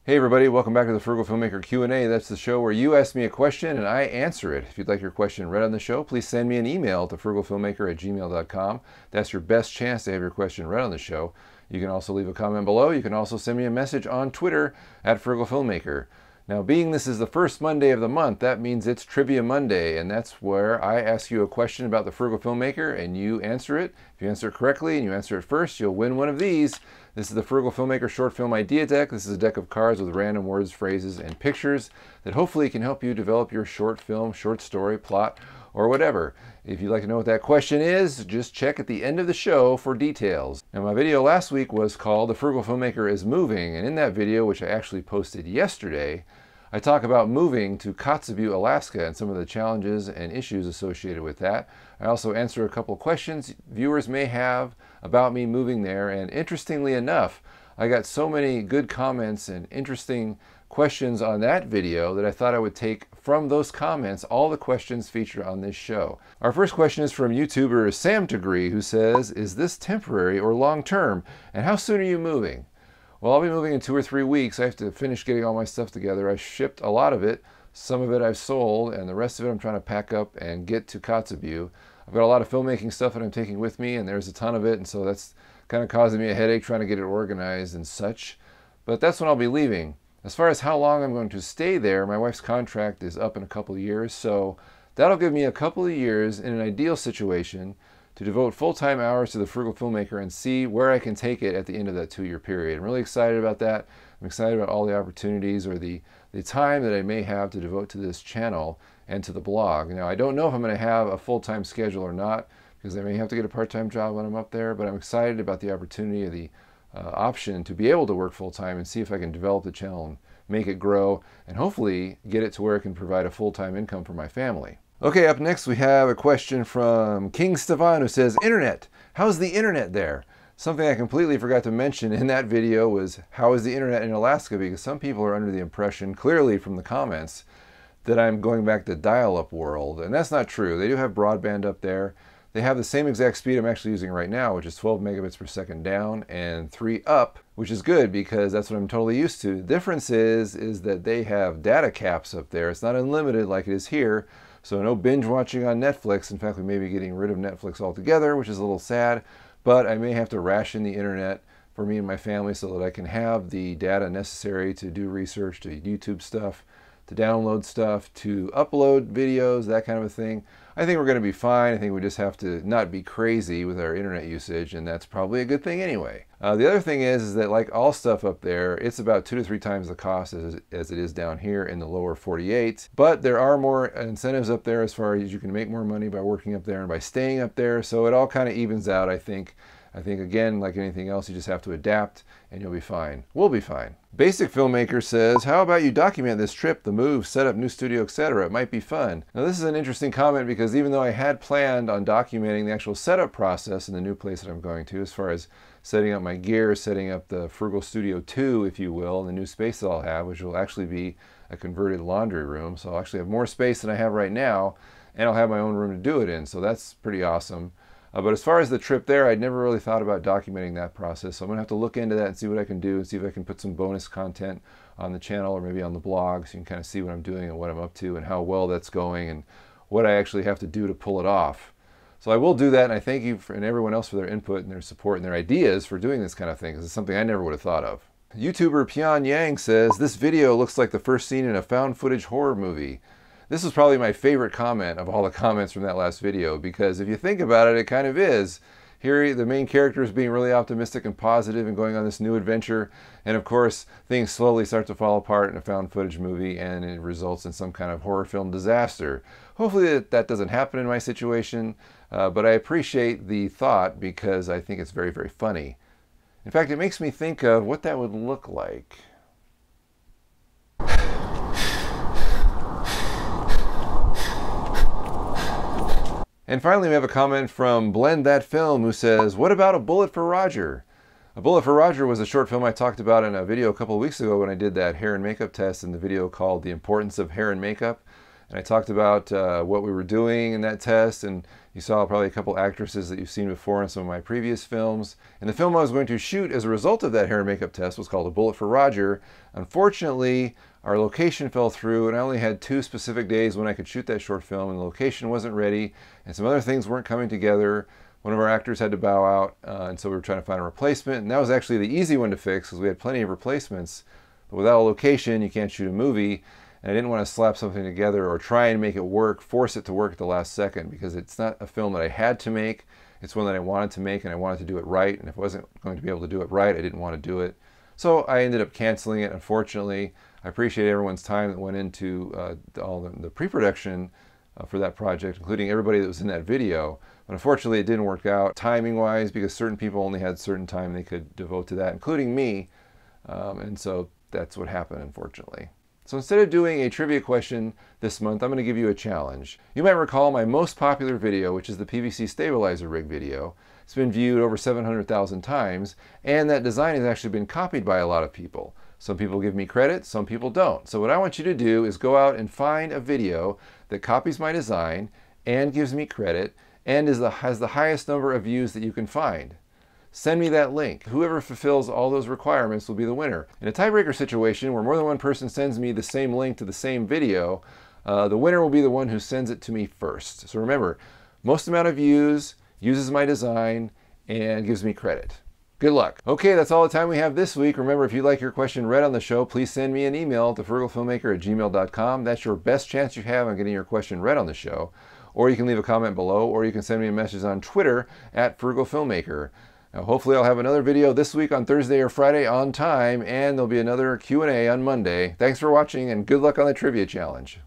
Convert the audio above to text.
Hey everybody, welcome back to the Frugal Filmmaker Q&A. That's the show where you ask me a question and I answer it. If you'd like your question read on the show, please send me an email to frugalfilmmaker@gmail.com. That's your best chance to have your question read on the show. You can also leave a comment below. You can also send me a message on Twitter at Frugal Filmmaker. Now, being this is the first Monday of the month, that means it's Trivia Monday, and that's where I ask you a question about the Frugal Filmmaker and you answer it. If you answer it correctly and you answer it first, you'll win one of these. This is the Frugal Filmmaker Short Film Idea Deck. This is a deck of cards with random words, phrases, and pictures that hopefully can help you develop your short film, short story, plot, or whatever. If you'd like to know what that question is, just check at the end of the show for details. Now, my video last week was called The Frugal Filmmaker is Moving, and in that video, which I actually posted yesterday, I talk about moving to Kotzebue, Alaska, and some of the challenges and issues associated with that. I also answer a couple questions viewers may have about me moving there, and interestingly enough, I got so many good comments and interesting questions on that video that I thought I would take from those comments all the questions featured on this show. Our first question is from YouTuber Sam Degree, who says, "Is this temporary or long-term, and how soon are you moving?" Well, I'll be moving in 2 or 3 weeks. I have to finish getting all my stuff together. I shipped a lot of it. Some of it I've sold, and the rest of it I'm trying to pack up and get to Kotzebue. I've got a lot of filmmaking stuff that I'm taking with me, and there's a ton of it, and so that's kind of causing me a headache trying to get it organized and such. But that's when I'll be leaving. As far as how long I'm going to stay there, my wife's contract is up in a couple of years, so that'll give me a couple of years in an ideal situation to devote full-time hours to the Frugal Filmmaker and see where I can take it at the end of that 2-year period. I'm really excited about that. I'm excited about all the opportunities or the time that I may have to devote to this channel and to the blog. Now, I don't know if I'm going to have a full-time schedule or not, because I may have to get a part-time job when I'm up there, but I'm excited about the opportunity or the option to be able to work full-time and see if I can develop the channel and make it grow and hopefully get it to where it can provide a full-time income for my family. Okay, up next we have a question from King Stefan, who says, "Internet, how's the internet there?" Something I completely forgot to mention in that video was how is the internet in Alaska, because some people are under the impression, clearly from the comments, that I'm going back to dial-up world, and that's not true. They do have broadband up there. They have the same exact speed I'm actually using right now, which is 12 megabits per second down and 3 up, which is good because that's what I'm totally used to. The difference is that they have data caps up there. It's not unlimited like it is here. So no binge watching on Netflix. In fact, we may be getting rid of Netflix altogether, which is a little sad, but I may have to ration the internet for me and my family so that I can have the data necessary to do research, to YouTube stuff, to download stuff, to upload videos, that kind of a thing. I think we're going to be fine. I think we just have to not be crazy with our internet usage, and that's probably a good thing anyway. The other thing is that like all stuff up there, it's about 2 to 3 times the cost as it is down here in the lower 48. But there are more incentives up there as far as you can make more money by working up there and by staying up there. So it all kind of evens out, I think. I think, again, like anything else, you just have to adapt and you'll be fine. We'll be fine. Basic Filmmaker says, "How about you document this trip, the move, setup, new studio, etc. It might be fun." Now, this is an interesting comment because even though I had planned on documenting the actual setup process in the new place that I'm going to, as far as setting up my gear, setting up the Frugal Studio 2, if you will, and the new space that I'll have, which will actually be a converted laundry room. So I'll actually have more space than I have right now, and I'll have my own room to do it in. So that's pretty awesome. But as far as the trip there, I'd never really thought about documenting that process. So I'm going to have to look into that and see what I can do and see if I can put some bonus content on the channel or maybe on the blog so you can kind of see what I'm doing and what I'm up to and how well that's going and what I actually have to do to pull it off. So I will do that, and I thank you and everyone else for their input and their support and their ideas for doing this kind of thing, because it's something I never would have thought of. YouTuber Pyongyang says, "This video looks like the first scene in a found footage horror movie." This is probably my favorite comment of all the comments from that last video, because if you think about it, it kind of is. Here, the main character is being really optimistic and positive and going on this new adventure, and of course, things slowly start to fall apart in a found footage movie, and it results in some kind of horror film disaster. Hopefully that doesn't happen in my situation, but I appreciate the thought because I think it's very, very funny. In fact, it makes me think of what that would look like. And finally, we have a comment from Blend That Film, who says, "What about A Bullet for Roger?" A Bullet for Roger was a short film I talked about in a video a couple of weeks ago when I did that hair and makeup test in the video called The Importance of Hair and Makeup. And I talked about what we were doing in that test, and you saw probably a couple actresses that you've seen before in some of my previous films. And the film I was going to shoot as a result of that hair and makeup test was called A Bullet for Roger. Unfortunately, our location fell through, and I only had 2 specific days when I could shoot that short film, and the location wasn't ready, and some other things weren't coming together. One of our actors had to bow out, and so we were trying to find a replacement, and that was actually the easy one to fix because we had plenty of replacements. But without a location, you can't shoot a movie. And I didn't want to slap something together or try and make it work, force it to work at the last second, because it's not a film that I had to make. It's one that I wanted to make, and I wanted to do it right. And if I wasn't going to be able to do it right, I didn't want to do it. So I ended up canceling it, unfortunately. I appreciate everyone's time that went into all the pre-production for that project, including everybody that was in that video. But unfortunately, it didn't work out timing-wise, because certain people only had certain time they could devote to that, including me. And so that's what happened, unfortunately. So instead of doing a trivia question this month, I'm going to give you a challenge. You might recall my most popular video, which is the PVC stabilizer rig video. It's been viewed over 700,000 times, and that design has actually been copied by a lot of people. Some people give me credit, some people don't. So what I want you to do is go out and find a video that copies my design and gives me credit and has the highest number of views that you can find. Send me that link. Whoever fulfills all those requirements will be the winner. In a tiebreaker situation where more than one person sends me the same link to the same video, the winner will be the one who sends it to me first. So remember, most amount of views, uses my design, and gives me credit. Good luck. Okay, that's all the time we have this week. Remember, if you'd like your question read on the show, please send me an email to frugalfilmmaker@gmail.com. That's your best chance you have on getting your question read on the show. Or you can leave a comment below, or you can send me a message on Twitter @frugalfilmmaker. Now, hopefully I'll have another video this week on Thursday or Friday on time, and there'll be another Q&A on Monday. Thanks for watching, and good luck on the trivia challenge.